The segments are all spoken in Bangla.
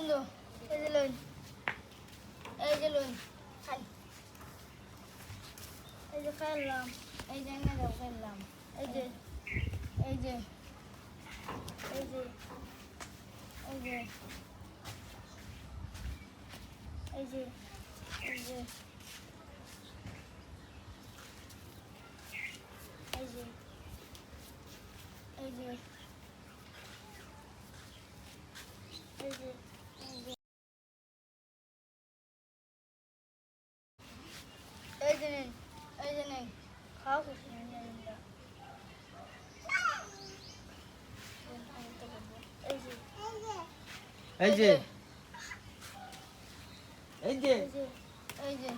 বন্ধু এই যে লইন খাই এই যে খেললাম এই যে এনে দাও খেললাম এই যে এই যে এই যে এই যে এই যে এই যে এই যে এই যে এই যে এই যে নেই খাও কিছু নেই এই যে এই যে এই যে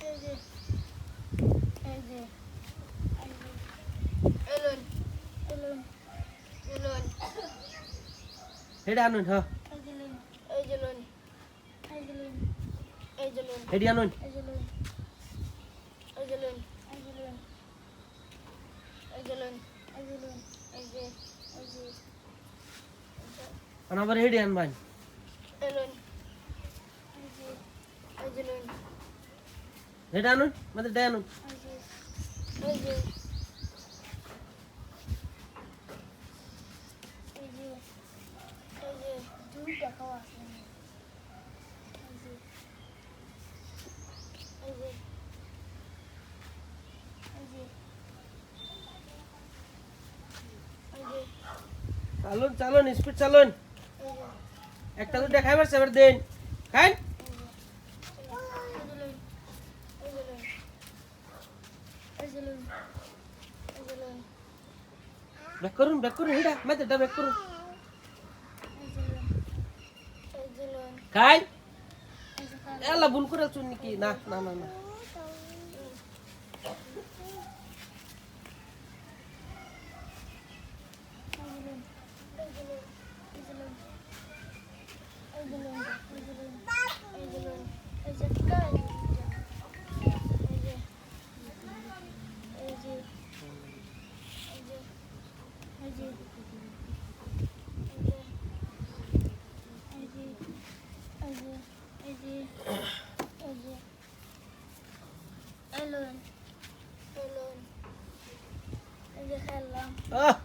এই যে এই যে এলন এলন এলন হেডে আনুন হ্যাঁ এই যে লন এই যে লন এই যে লন হেডি আনুন এই যে লন এই যে লন এই যে লন এই যে লন এই যে লন এই যে এই যে আনাবার হেডি আনবান এলন এই যে লন হেডে আনুন মানে দে আনুন এই যে এই যে এই যে দুইটা খাওয়া আছে এই যে এই যে এই যে এই যে চালুন চালুন স্পিড চালুন একটা দুটো খাইবার সেবার দেন খাই ব্যাক করুন হেডা মাইতে ব্যাক করুন খাই এলা ভুল করে চুন নাকি না না না না আহ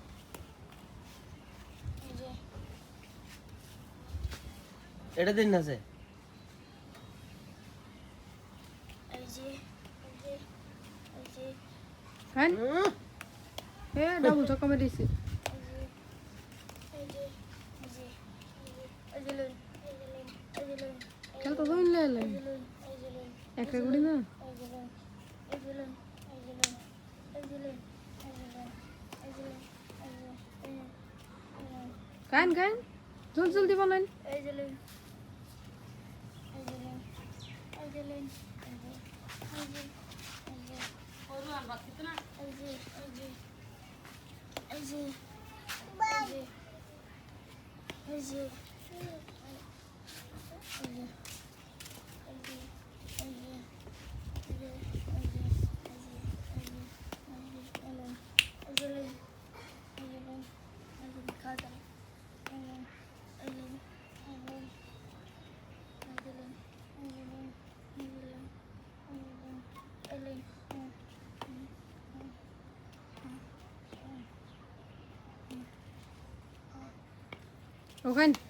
এটা দিন না সে হ্যাঁ হ্যাঁ ডাবল চক্কা মেরেছি খেলতে তো নিলে একটা গুড়ি না খান খান জলদি বলেন ওখানে